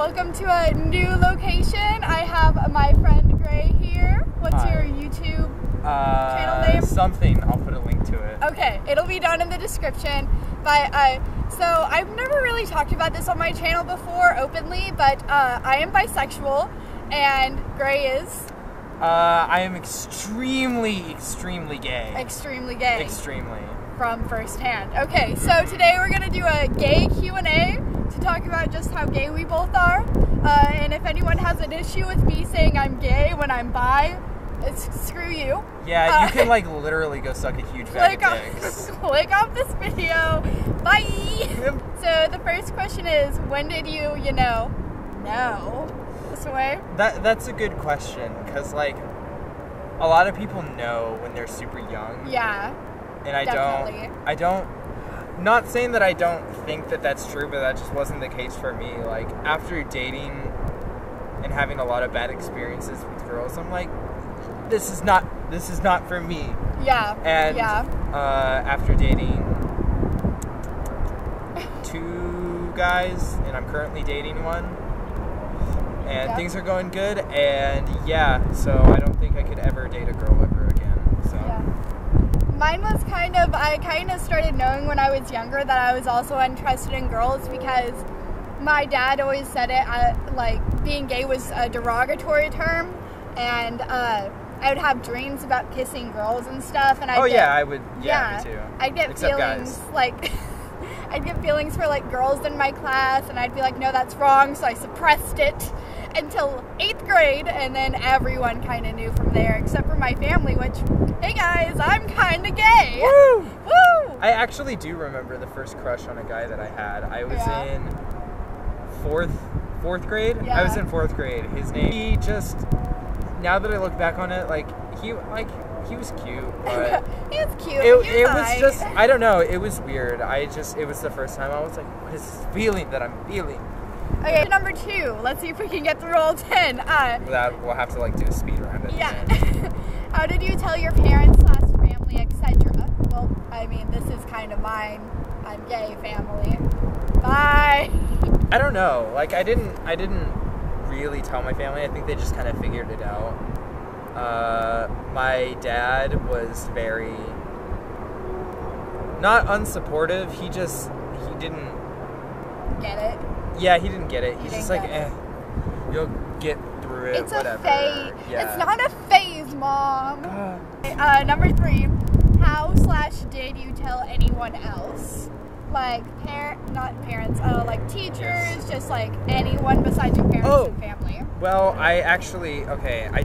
Welcome to a new location. I have my friend Gray here. What's your YouTube channel name? Something. I'll put a link to it. Okay, it'll be down in the description. But so I've never really talked about this on my channel before openly, but I am bisexual, and Gray is. I am extremely gay. Extremely gay. Extremely. From firsthand. Okay, so today we're gonna do a gay Q&A to talk about just how gay we both are. And if anyone has an issue with me saying I'm gay when I'm bi, screw you. Yeah, you can like literally go suck a huge bag of dicks. Click off this video. Bye. So the first question is, when did you know this way? That's a good question, because like a lot of people know when they're super young. Yeah. And I don't, not saying that I don't think that that's true, but that just wasn't the case for me. Like, after dating and having a lot of bad experiences with girls, I'm like, this is not for me. Yeah. And after dating 2 guys, and I'm currently dating one, and things are going good, and yeah, so I don't think I could ever date a girl ever again. So. Yeah. Mine was I kind of started knowing when I was younger that I was also interested in girls, because my dad always said it, like, being gay was a derogatory term, and I would have dreams about kissing girls and stuff, and I would, me too. I'd get Except feelings, guys. like, I'd get feelings for, like, girls in my class, and I'd be like, no, that's wrong, so I suppressed it until 8th grade, and then everyone kind of knew from there, except for my family, which, hey guys, I'm kind of gay. Woo! Woo! I actually do remember the first crush on a guy that I had. I was in fourth grade. Yeah. I was in 4th grade. His name, he just, now that I look back on it, like, he was cute, but he was cute. It was just, I don't know, it was weird. It was the first time I was like, what is this feeling that I'm feeling? Okay, number 2. Let's see if we can get through all 10. We'll have to like do a speed round at the end. How did you tell your parents/family, etc.? Well, I mean, this is kind of mine. I'm gay, family. Bye. I don't know. Like, I didn't really tell my family. I think they just kind of figured it out. My dad was very not unsupportive. He didn't get it. Yeah, he didn't get it. He's just like, you'll get through it, it's whatever. A phase. Yeah. It's not a phase, Mom. Number 3, how/did you tell anyone else? Like, not parents, like teachers, just like anyone besides your parents and family. Well, I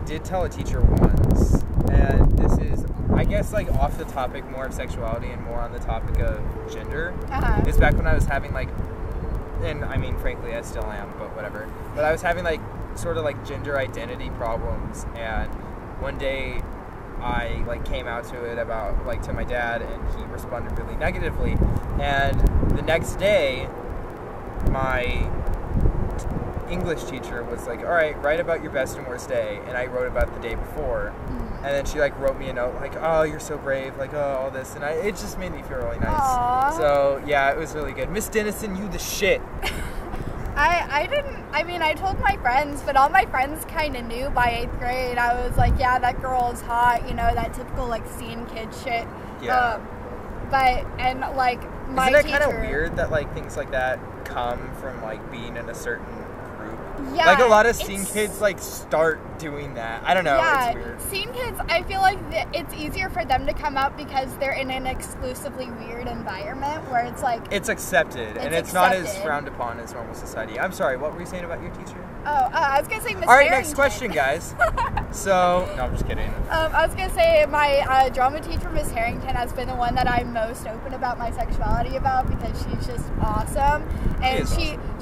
did tell a teacher once, and this is, I guess, like, off the topic more of sexuality and more on the topic of gender. It's back when I was having, like, and I mean, frankly, I still am, but whatever. But I was having, like, sort of, like, gender identity problems, and one day I, like, came out to it about, like, to my dad, and he responded really negatively. And the next day, my English teacher was like, all right, write about your best and worst day. And I wrote about the day before. And then she, like, wrote me a note, like, oh, you're so brave, like, oh, all this. And it just made me feel really nice. Aww. So, yeah, it was really good. Miss Dennison, you the shit. I told my friends, but all my friends kind of knew by 8th grade. I was like, yeah, that girl is hot, that typical, like, scene kid shit. Yeah. Isn't that kind of weird that, like, things like that come from, like, being in a certain group? Yeah. Like, a lot of scene kids, like, start doing that. I don't know, yeah, it's weird. Scene kids, I feel like it's easier for them to come out because they're in an exclusively weird environment where it's like... It's accepted, and it's not as frowned upon as normal society. I'm sorry, what were you saying about your teacher? I was going to say Miss All right, Harrington. next question, guys. So, no, I'm just kidding. I was going to say my drama teacher, Miss Harrington, has been the one that I'm most open about my sexuality about, because she's just awesome. And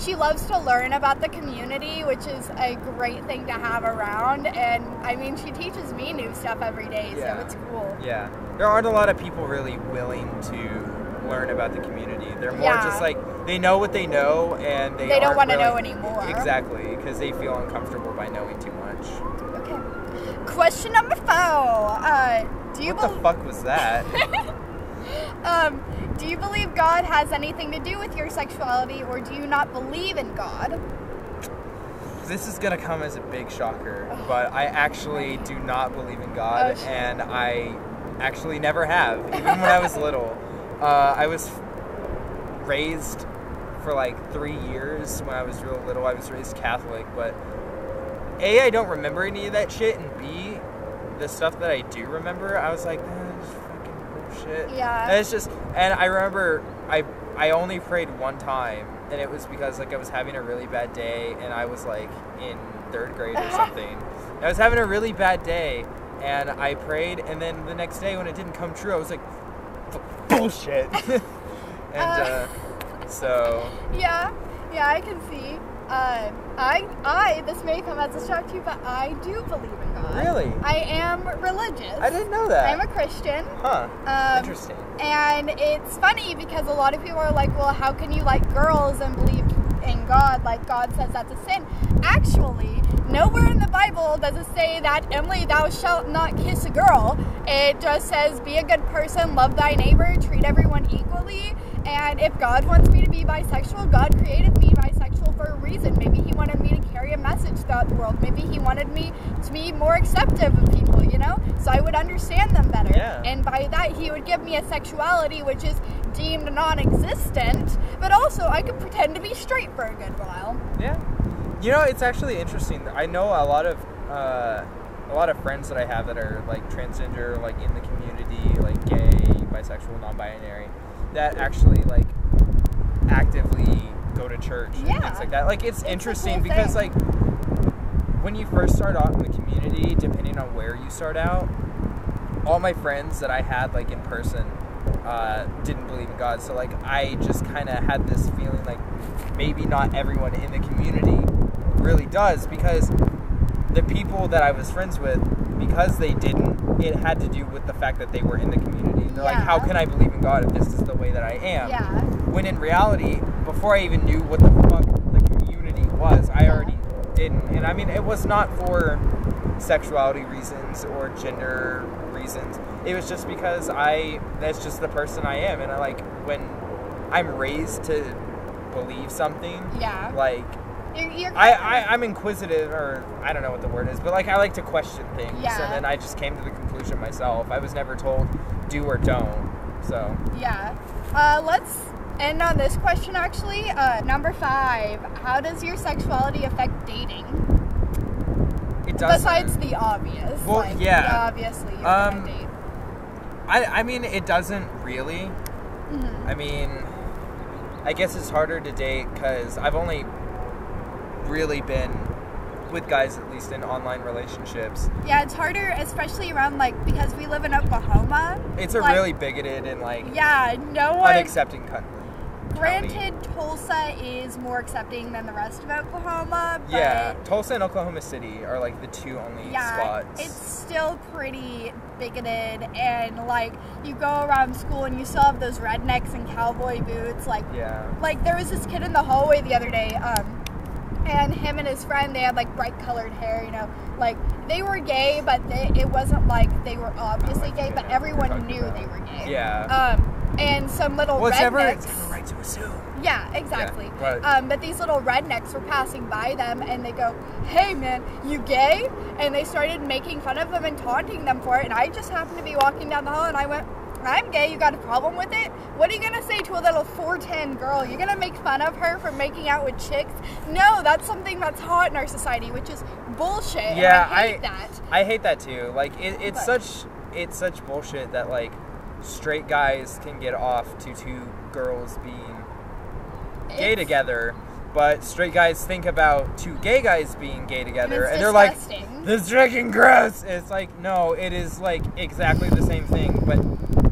she loves to learn about the community, which is a great thing to have around. And, I mean, she teaches me new stuff every day, so it's cool. Yeah. There aren't a lot of people really willing to learn about the community. They're more just like, they know what they know, and they don't want to really know anymore. Exactly, because they feel uncomfortable by knowing too much. Okay. Question number 4. What the fuck was that? Do you believe God has anything to do with your sexuality, or do you not believe in God? this is gonna come as a big shocker, but I actually do not believe in God, and I actually never have, even when I was little. I was raised for like 3 years when I was real little. I was raised Catholic, but A, I don't remember any of that shit, and B, the stuff that I do remember, I was like, this is fucking bullshit. Yeah. And it's just, and I remember I only prayed one time, and it was because like I was having a really bad day, and I was like in 3rd grade or something. I was having a really bad day, and I prayed, and then the next day when it didn't come true, I was like, bullshit. And so yeah, I can see. This may come as a shock to you, but I do believe in God. Really? I am religious. I didn't know that. I'm a Christian. Huh. Interesting. And it's funny because a lot of people are like, well, how can you like girls and believe in God? Like, God says that's a sin. Actually, nowhere in the Bible does it say that, Emily, thou shalt not kiss a girl. It just says, be a good person, love thy neighbor, treat everyone equally. And if God wants me to be bisexual, God created me bisexual for a reason. Maybe he wanted me to carry a message throughout the world. Maybe he wanted me to be more accepting of people, you know? So I would understand them better. Yeah. And by that, he would give me a sexuality which is deemed non-existent, but also I could pretend to be straight for a good while. Yeah. You know, it's actually interesting. I know a lot of friends that I have that are like transgender, like in the community, like gay, bisexual, non-binary, that actually like actively go to church and things like that. Like it's interesting because like when you first start out in the community, depending on where you start out, all my friends that I had like in person didn't believe in God. So like I just kind of had this feeling like maybe not everyone in the community really does, because the people that I was friends with, because they didn't, it had to do with the fact that they were in the community. They're like, how can I believe in God if this is the way that I am? Yeah. When in reality, before I even knew what the fuck the community was, I already didn't. And I mean, it was not for sexuality reasons or gender reasons. It was just because that's just the person I am. And I like, when I'm raised to believe something, like, I'm inquisitive, or I don't know what the word is, but like I like to question things, and then I just came to the conclusion myself. I was never told do or don't. So let's end on this question actually. Number 5, how does your sexuality affect dating? It doesn't. Besides the obvious. Well, like, obviously you're gonna date. I mean, it doesn't really. I mean, I guess it's harder to date because I've only really been with guys, at least in online relationships. Yeah, it's harder, especially around, like, because we live in Oklahoma. It's a like, really bigoted and, like, unaccepting country. Granted, Tulsa is more accepting than the rest of Oklahoma, but... Yeah, Tulsa and Oklahoma City are, like, the two only spots. It's still pretty bigoted, and, like, you go around school and you still have those rednecks and cowboy boots, like... Like, there was this kid in the hallway the other day, and him and his friend, they had, like, bright-colored hair, you know. Like, they were gay, but it wasn't like they were obviously gay, but everyone knew they were gay. Yeah. And some little rednecks... It's never right to assume. Yeah, exactly. Yeah, right. But these little rednecks were passing by them, and they go, hey, man, you gay? And they started making fun of them and taunting them for it, and I just happened to be walking down the hall, and I went... I'm gay, you got a problem with it? What are you going to say to a little 4'10" girl? You're going to make fun of her for making out with chicks? No, that's something that's hot in our society, which is bullshit. Yeah, and I hate that. I hate that too. Like, it's such bullshit that, like, straight guys can get off to two girls being gay together, but straight guys think about two gay guys being gay together, and they're like, this is freaking gross. It's like, no, it is, like, exactly the same thing, but...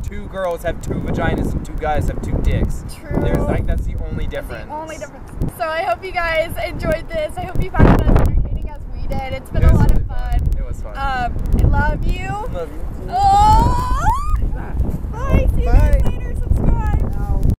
Two girls have two vaginas and two guys have two dicks. True. That's the only difference. So I hope you guys enjoyed this. I hope you found it as entertaining as we did. It's been a lot of fun. It was fun. I love you. Love you. Oh! Bye. See you guys later.